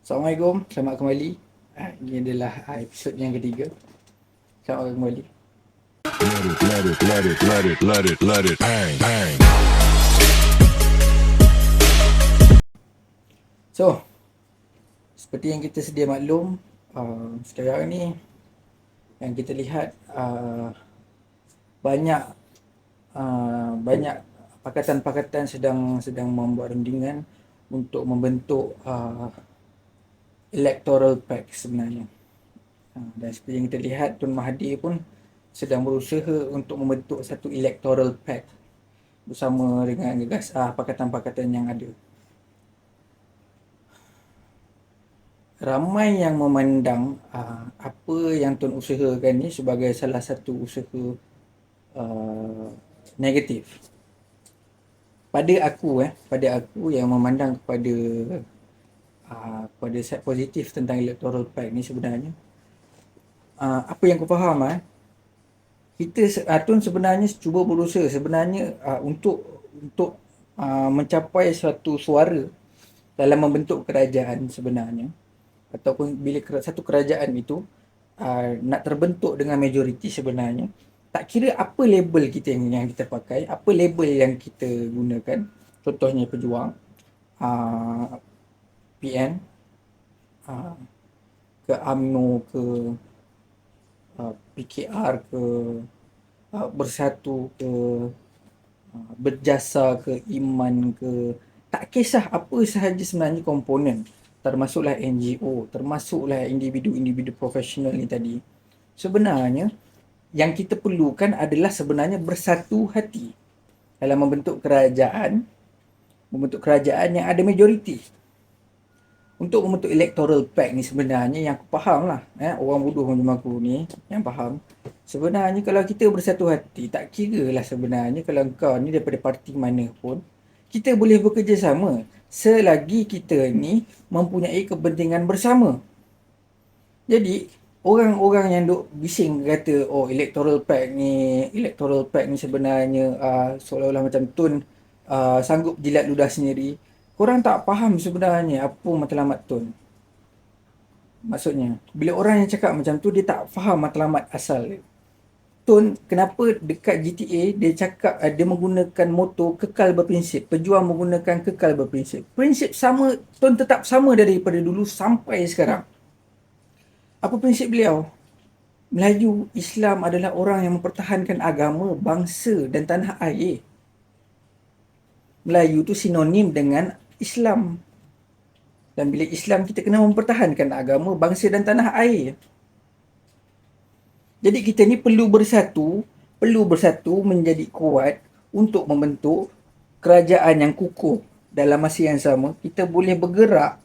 Assalamualaikum, selamat kembali. Ini adalah episod yang ketiga. Selamat kembali. Bang. So, seperti yang kita sedia maklum, sekarang ni yang kita lihat banyak banyak pakatan-pakatan sedang membuat rundingan untuk membentuk electoral pact sebenarnya. Dan seperti yang kita lihat, Tun Mahathir pun sedang berusaha untuk membentuk satu electoral pact bersama dengan pakatan-pakatan yang ada. Ramai yang memandang apa yang Tun usahakan ni sebagai salah satu usaha negatif. Pada aku yang memandang kepada side positif tentang electoral pact ni sebenarnya, apa yang aku faham, Tun sebenarnya cuba berusaha sebenarnya untuk mencapai suatu suara dalam membentuk kerajaan sebenarnya, ataupun bila satu kerajaan itu nak terbentuk dengan majoriti sebenarnya, tak kira apa label kita yang kita pakai, apa label yang kita gunakan, contohnya pejuang, PN, ke UMNO, ke PKR, ke Bersatu, ke Berjasa, ke Iman, ke tak kisah apa sahaja sebenarnya komponen, termasuklah NGO, termasuklah individu-individu profesional ni tadi. Sebenarnya yang kita perlukan adalah sebenarnya bersatu hati dalam membentuk kerajaan yang ada majoriti. Untuk membentuk electoral pact ni sebenarnya yang aku faham lah, orang bodoh macam aku ni yang faham, sebenarnya kalau kita bersatu hati, tak kira lah sebenarnya kalau kau ni daripada parti mana pun, kita boleh bekerjasama selagi kita ni mempunyai kepentingan bersama. Jadi orang-orang yang duk bising kata electoral pact ni sebenarnya seolah-olah macam Tun sanggup jilat ludah sendiri. Korang tak faham sebenarnya apa matlamat Tun. Maksudnya, bila orang yang cakap macam tu, dia tak faham matlamat asal dia. Tun, kenapa dekat GTA dia cakap dia menggunakan moto kekal berprinsip. Pejuang menggunakan kekal berprinsip. Prinsip sama, Tun tetap sama daripada dulu sampai sekarang. Apa prinsip beliau? Melayu, Islam adalah orang yang mempertahankan agama, bangsa dan tanah air. Melayu tu sinonim dengan Islam. Dan bila Islam, kita kena mempertahankan agama, bangsa dan tanah air. Jadi kita ni perlu bersatu menjadi kuat untuk membentuk kerajaan yang kukuh. Dalam masa yang sama, kita boleh bergerak.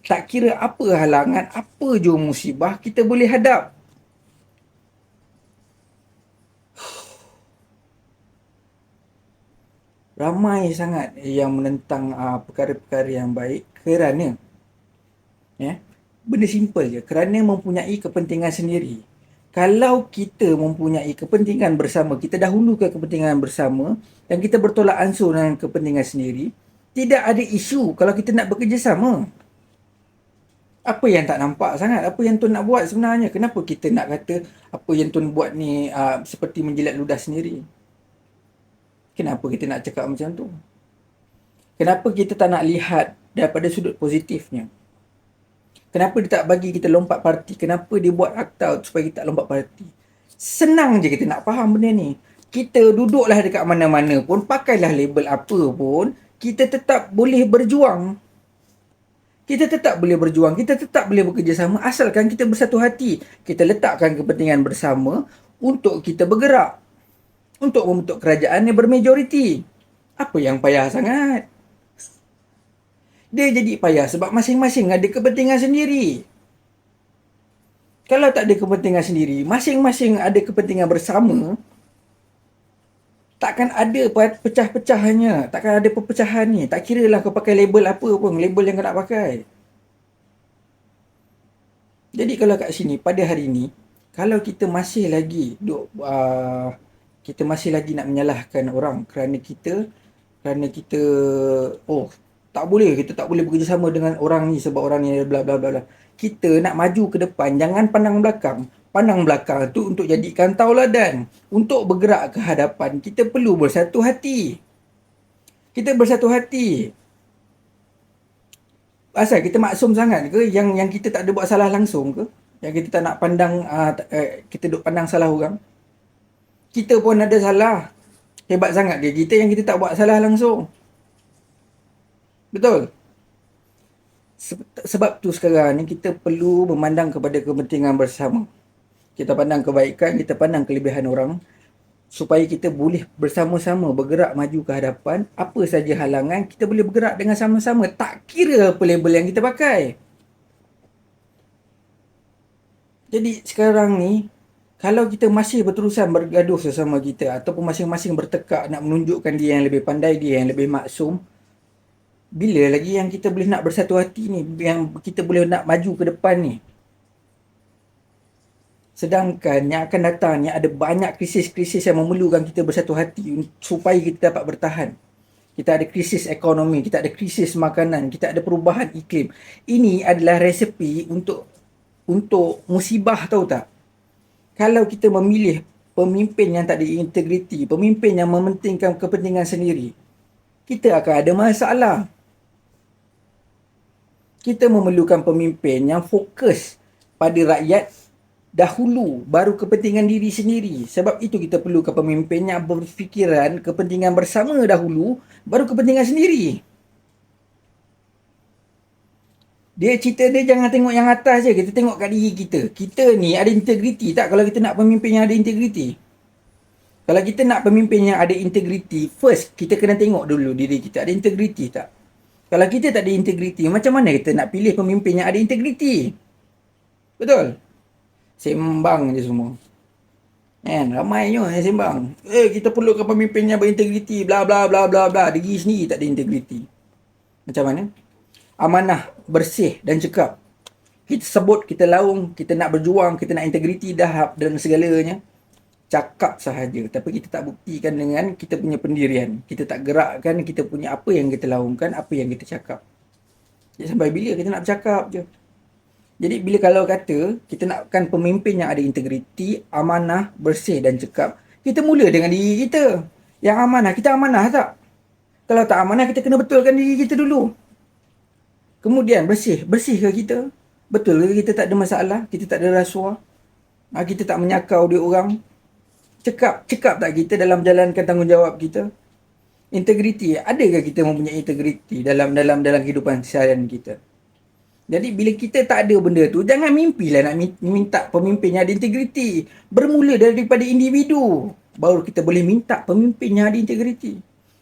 Tak kira apa halangan, apa jua musibah, kita boleh hadap. Ramai sangat yang menentang perkara-perkara yang baik kerana benda simple je, kerana mempunyai kepentingan sendiri. Kalau kita mempunyai kepentingan bersama, kita dahulukan kepentingan bersama dan kita bertolak ansur dengan kepentingan sendiri, tidak ada isu kalau kita nak bekerjasama. Apa yang tak nampak sangat, apa yang Tun nak buat sebenarnya? Kenapa kita nak kata apa yang Tun buat ni seperti menjilat ludah sendiri? Kenapa kita nak cakap macam tu? Kenapa kita tak nak lihat daripada sudut positifnya? Kenapa dia tak bagi kita lompat parti? Kenapa dia buat opt-out supaya kita tak lompat parti? Senang je kita nak faham benda ni. Kita duduklah dekat mana-mana pun, pakailah label apa pun, kita tetap boleh berjuang. Kita tetap boleh berjuang, kita tetap boleh bekerjasama asalkan kita bersatu hati. Kita letakkan kepentingan bersama untuk kita bergerak. Untuk membentuk kerajaan yang bermajoriti. Apa yang payah sangat? Dia jadi payah sebab masing-masing ada kepentingan sendiri. Kalau tak ada kepentingan sendiri, masing-masing ada kepentingan bersama, takkan ada pecah-pecahannya, takkan ada perpecahan ni. Tak kira lah kau pakai label apa pun, label yang kau nak pakai. Jadi kalau kat sini, pada hari ni, kalau kita masih lagi kita masih lagi nak menyalahkan orang kerana kita Tak boleh, kita tak boleh bekerjasama dengan orang ni sebab orang ni bla bla bla bla. Kita nak maju ke depan, jangan pandang belakang. Pandang belakang tu untuk jadikan tauladan. Untuk bergerak ke hadapan, kita perlu bersatu hati. Kita bersatu hati. Asal kita maksum sangat ke yang kita tak ada buat salah langsung ke? Yang kita tak nak pandang kita duk pandang salah orang. Kita pun ada salah. Hebat sangat dia kita yang kita tak buat salah langsung. Betul? Sebab tu sekarang ni kita perlu memandang kepada kepentingan bersama. Kita pandang kebaikan, kita pandang kelebihan orang supaya kita boleh bersama-sama bergerak maju ke hadapan. Apa saja halangan, kita boleh bergerak dengan sama-sama. Tak kira apa label yang kita pakai. Jadi sekarang ni, kalau kita masih berterusan bergaduh sesama kita ataupun masing-masing bertekak nak menunjukkan dia yang lebih pandai, dia yang lebih maksum, bila lagi yang kita boleh nak bersatu hati ni, yang kita boleh nak maju ke depan ni? Sedangkan yang akan datang ni ada banyak krisis-krisis yang memerlukan kita bersatu hati supaya kita dapat bertahan. Kita ada krisis ekonomi, kita ada krisis makanan, kita ada perubahan iklim. Ini adalah resepi untuk musibah, tahu tak? Kalau kita memilih pemimpin yang tak ada integriti, pemimpin yang mementingkan kepentingan sendiri, kita akan ada masalah. Kita memerlukan pemimpin yang fokus pada rakyat dahulu, baru kepentingan diri sendiri. Sebab itu kita perlukan pemimpin yang berfikiran kepentingan bersama dahulu, baru kepentingan sendiri. Dia cerita dia jangan tengok yang atas je, kita tengok kat diri kita. Kita ni ada integriti tak kalau kita nak pemimpin yang ada integriti? Kalau kita nak pemimpin yang ada integriti, first kita kena tengok dulu diri kita ada integriti tak? Kalau kita tak ada integriti, macam mana kita nak pilih pemimpin yang ada integriti? Betul? Sembang je semua. Kan? Ramainya yang sembang. Kita perlukan pemimpin yang berintegriti, bla bla bla bla bla. Diri sendiri tak ada integriti. Macam mana? Amanah, bersih dan cekap. Kita sebut, kita laung, kita nak berjuang, kita nak integriti dah dan segalanya. Cakap sahaja. Tapi kita tak buktikan dengan kita punya pendirian. Kita tak gerakkan kita punya apa yang kita laungkan, apa yang kita cakap. Jadi sampai bila kita nak bercakap je? Jadi bila kalau kata kita nakkan pemimpin yang ada integriti, amanah, bersih dan cekap, kita mula dengan diri kita. Yang amanah, kita amanah tak? Kalau tak amanah, kita kena betulkan diri kita dulu. Kemudian bersih ke kita? Betul ke kita tak ada masalah? Kita tak ada rasuah? Kita tak menyakau dia orang? Cekap tak kita dalam jalankan tanggungjawab kita? Integriti, adakah kita mempunyai integriti dalam kehidupan seharian kita? Jadi bila kita tak ada benda tu, jangan mimpilah nak minta pemimpin yang ada integriti. Bermula daripada individu, baru kita boleh minta pemimpin yang ada integriti.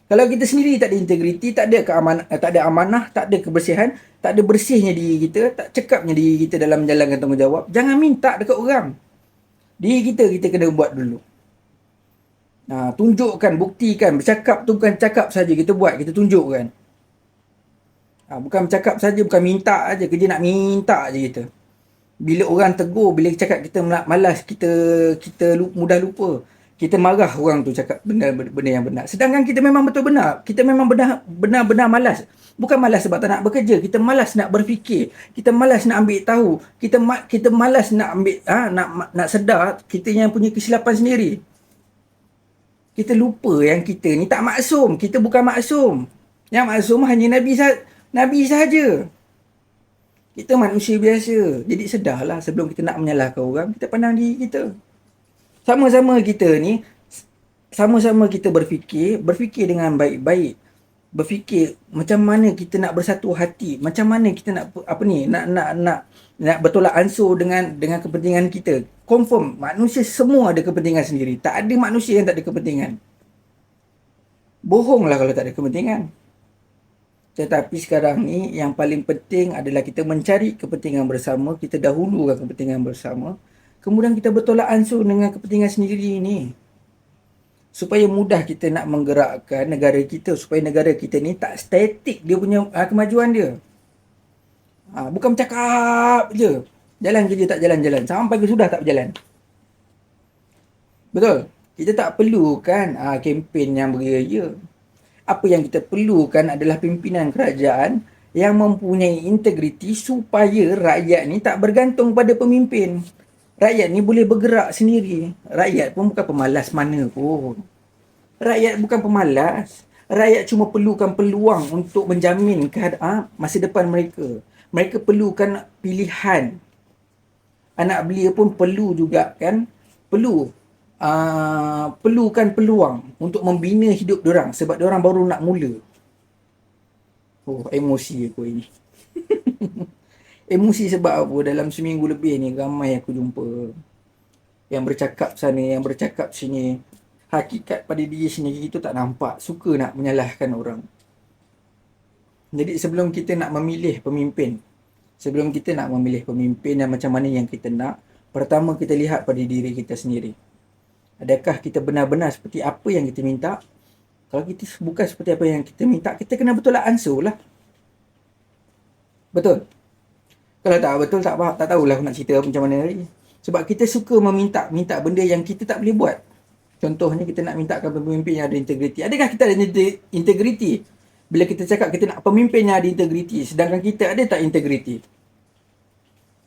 Kalau kita sendiri tak ada integriti, tak ada amanah, tak ada kebersihan, tak ada bersihnya diri kita, tak cekapnya diri kita dalam menjalankan tanggungjawab, jangan minta dekat orang. Diri kita kena buat dulu. Tunjukkan, buktikan. Bercakap tu bukan cakap saja, kita buat, kita tunjukkan. Bukan bercakap saja, bukan minta aja, kerja nak minta aja kita. Bila orang tegur, bila cakap kita malas, kita mudah lupa. Kita marah orang tu cakap benda yang benar. Sedangkan kita memang betul benar. Kita memang benar-benar malas. Bukan malas sebab tak nak bekerja. Kita malas nak berfikir. Kita malas nak ambil tahu. Kita malas nak ambil nak sedar kita yang punya kesilapan sendiri. Kita lupa yang kita ni tak maksum. Kita bukan maksum. Yang maksum hanya Nabi sahaja. Kita manusia biasa. Jadi sedarlah sebelum kita nak menyalahkan orang, kita pandang diri kita. Sama-sama kita berfikir dengan baik-baik. Berfikir macam mana kita nak bersatu hati, macam mana kita nak nak bertolak ansur dengan kepentingan kita. Confirm manusia semua ada kepentingan sendiri. Tak ada manusia yang tak ada kepentingan. Bohonglah kalau tak ada kepentingan. Tetapi sekarang ni yang paling penting adalah kita mencari kepentingan bersama, kita dahulukan kepentingan bersama. Kemudian kita bertolak ansur dengan kepentingan sendiri ni. Supaya mudah kita nak menggerakkan negara kita. Supaya negara kita ni tak statik dia punya kemajuan dia. Bukan bercakap je. Jalan kerja tak jalan-jalan. Sampai ke sudah tak berjalan. Betul? Kita tak perlukan kempen yang beria-ria. Apa yang kita perlukan adalah pimpinan kerajaan yang mempunyai integriti supaya rakyat ni tak bergantung pada pemimpin. Rakyat ni boleh bergerak sendiri. Rakyat pun bukan pemalas mana pun. Rakyat bukan pemalas. Rakyat cuma perlukan peluang untuk menjamin masa depan mereka. Mereka perlukan pilihan. Anak belia pun perlu juga kan. Perlukan peluang untuk membina hidup diorang sebab diorang baru nak mula. Oh, emosi aku ini. Emosi sebab apa? Dalam seminggu lebih ni ramai aku jumpa yang bercakap sana, yang bercakap sini. Hakikat pada diri sendiri itu tak nampak. Suka nak menyalahkan orang. Jadi sebelum kita nak memilih pemimpin, dan macam mana yang kita nak, pertama kita lihat pada diri kita sendiri. Adakah kita benar-benar seperti apa yang kita minta? Kalau kita bukan seperti apa yang kita minta, kita kena bertolak ansur lah. Betul? Kalau tak betul, tak tahulah aku nak cerita macam mana lagi. Sebab kita suka minta benda yang kita tak boleh buat. Contohnya kita nak mintakan pemimpin yang ada integriti. Adakah kita ada integriti? Bila kita cakap kita nak pemimpin yang ada integriti, sedangkan kita ada tak integriti?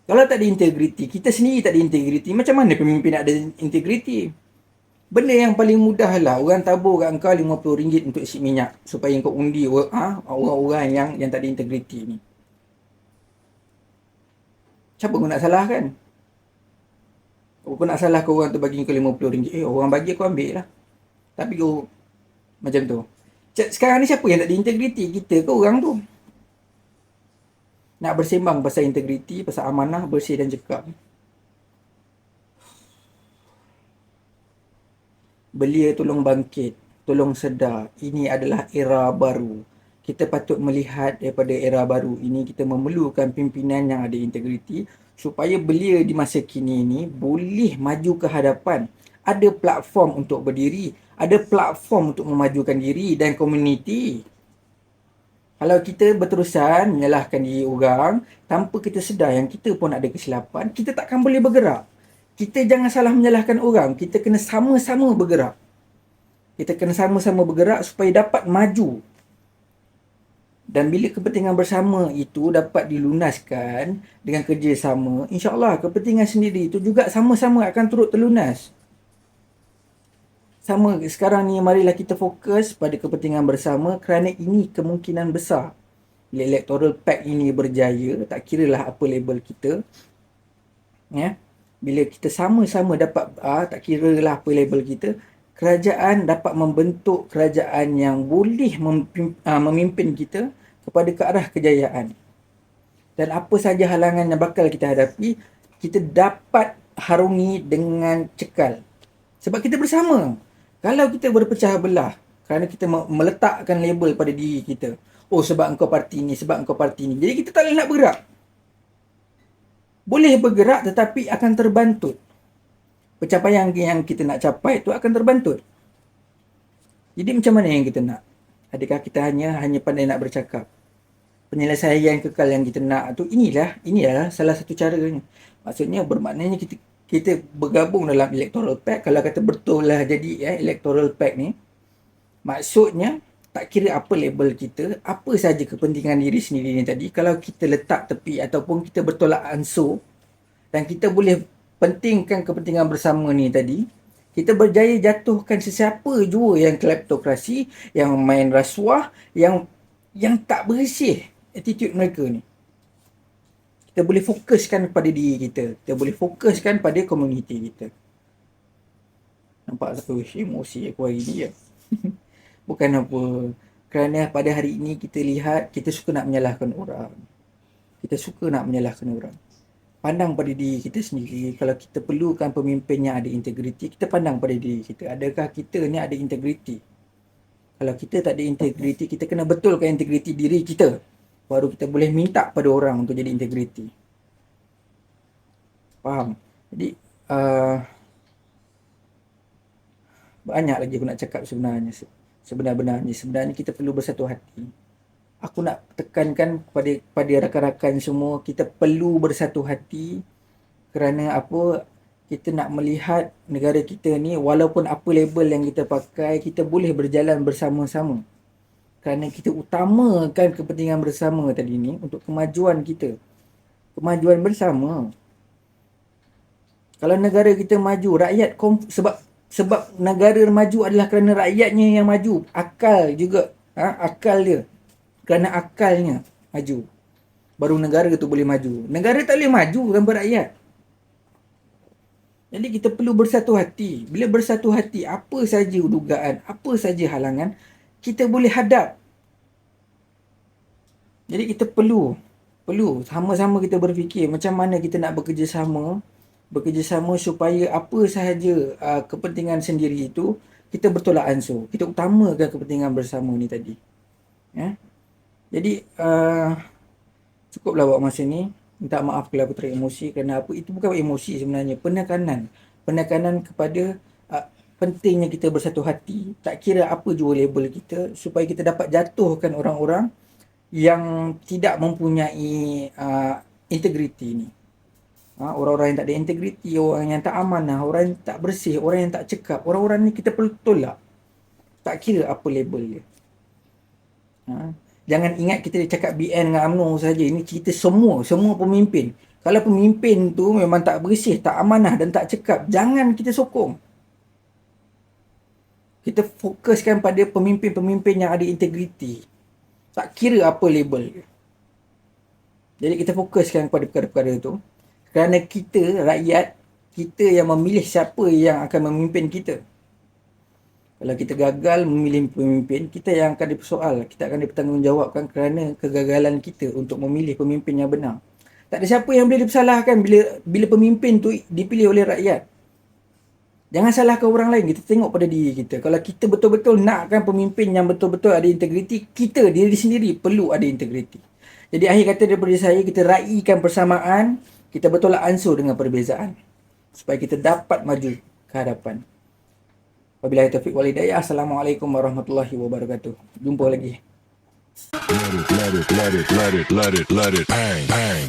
Kalau tak ada integriti, kita sendiri tak ada integriti, macam mana pemimpin nak ada integriti? Benda yang paling mudah lah, orang tabur kat kau RM50 untuk isi minyak supaya kau undi orang-orang yang tak ada integriti ni. Siapa kau nak salahkan? Kau nak salah kau orang tu bagi kau RM50. Orang bagi kau ambil lah. Tapi kau macam tu. Sekarang ni siapa yang tak ada integriti? Kita ke orang tu? Nak bersembang pasal integriti, pasal amanah, bersih dan cekap. Belia tolong bangkit, tolong sedar. Ini adalah era baru. Kita patut melihat daripada era baru ini, kita memerlukan pimpinan yang ada integriti supaya belia di masa kini ini boleh maju ke hadapan. Ada platform untuk berdiri, ada platform untuk memajukan diri dan komuniti. Kalau kita berterusan menyalahkan diri orang tanpa kita sedar yang kita pun ada kesilapan, kita takkan boleh bergerak. Kita jangan salah menyalahkan orang, kita kena sama-sama bergerak. Kita kena sama-sama bergerak supaya dapat maju. Dan bila kepentingan bersama itu dapat dilunaskan dengan kerjasama, insya-Allah kepentingan sendiri itu juga sama-sama akan turut terlunas. Sama sekarang ni, marilah kita fokus pada kepentingan bersama kerana ini kemungkinan besar. Bila electoral pact ini berjaya, tak kiralah apa label kita. Ya. Bila kita sama-sama dapat, tak kiralah apa label kita, kerajaan dapat membentuk kerajaan yang boleh memimpin kita kepada ke arah kejayaan. Dan apa saja halangan yang bakal kita hadapi, kita dapat harungi dengan cekal. Sebab kita bersama. Kalau kita berpecah belah, kerana kita meletakkan label pada diri kita, oh sebab engkau parti ni, sebab engkau parti ni, jadi kita tak boleh nak bergerak. Boleh bergerak tetapi akan terbantut. Pencapaian yang kita nak capai tu akan terbantut. Jadi macam mana yang kita nak? Adakah kita hanya pandai nak bercakap? Penyelesaian kekal yang kita nak tu, inilah salah satu caranya. Maksudnya bermaknanya kita bergabung dalam electoral pact. Kalau kata betul lah jadi electoral pact ni, maksudnya tak kira apa label kita, apa saja kepentingan diri sendiri ni tadi, kalau kita letak tepi ataupun kita bertolak ansur dan kita boleh pentingkan kepentingan bersama ni tadi, kita berjaya jatuhkan sesiapa jua yang kleptokrasi, yang main rasuah, yang tak bersih attitude mereka ni. Kita boleh fokuskan pada diri kita. Kita boleh fokuskan pada komuniti kita. Nampak tak? Emosi aku hari ni ya. Bukan apa. Kerana pada hari ini kita lihat, kita suka nak menyalahkan orang. Pandang pada diri kita sendiri. Kalau kita perlukan pemimpin yang ada integriti, kita pandang pada diri kita. Adakah kita ni ada integriti? Kalau kita tak ada integriti, kita kena betulkan integriti diri kita. Baru kita boleh minta pada orang untuk jadi integriti. Faham? Jadi, banyak lagi aku nak cakap sebenarnya. Sebenarnya kita perlu bersatu hati. Aku nak tekankan kepada rakan-rakan semua, kita perlu bersatu hati kerana apa? Kita nak melihat negara kita ni, walaupun apa label yang kita pakai, kita boleh berjalan bersama-sama. kerana kita utamakan kepentingan bersama tadi ni untuk kemajuan kita. Kemajuan bersama. Kalau negara kita maju, rakyat sebab negara maju adalah kerana rakyatnya yang maju. Akal juga. Akal dia. Kerana akalnya maju. Baru negara tu boleh maju. Negara tak boleh maju tanpa rakyat. Jadi kita perlu bersatu hati. Bila bersatu hati, apa saja dugaan, apa saja halangan, kita boleh hadap. Jadi kita perlu sama-sama kita berfikir macam mana kita nak bekerjasama supaya apa sahaja kepentingan sendiri itu kita bertolak ansur. Kita utamakan kepentingan bersama ni tadi. Ya. Jadi cukuplah buat masa ni. Minta maaf kalau aku teremosi kerana apa, itu bukan emosi sebenarnya, penekanan kepada pentingnya kita bersatu hati, tak kira apa jua label kita, supaya kita dapat jatuhkan orang-orang yang tidak mempunyai integriti ni. Orang-orang yang tak ada integriti, orang yang tak amanah, orang yang tak bersih, orang yang tak cekap, orang-orang ni kita perlu tolak. Tak kira apa label dia. Jangan ingat kita cakap BN dengan UMNO saja. Ini cerita semua pemimpin. Kalau pemimpin tu memang tak bersih, tak amanah dan tak cekap, jangan kita sokong. Kita fokuskan pada pemimpin-pemimpin yang ada integriti. Tak kira apa label dia. Jadi kita fokuskan kepada perkara-perkara itu. Kerana kita, rakyat, kita yang memilih siapa yang akan memimpin kita. Kalau kita gagal memilih pemimpin, kita yang akan dipersoal. Kita akan dipertanggungjawabkan kerana kegagalan kita untuk memilih pemimpin yang benar. Tak ada siapa yang boleh dipersalahkan bila pemimpin tu dipilih oleh rakyat. Jangan salahkan orang lain, kita tengok pada diri kita. Kalau kita betul-betul nakkan pemimpin yang betul-betul ada integriti, kita diri sendiri perlu ada integriti. Jadi akhir kata daripada saya, kita raikan persamaan, kita bertolak ansur dengan perbezaan. Supaya kita dapat maju ke hadapan. Wabillahi taufiq wal hidayah. Assalamualaikum warahmatullahi wabarakatuh. Jumpa lagi. Let it bang, bang.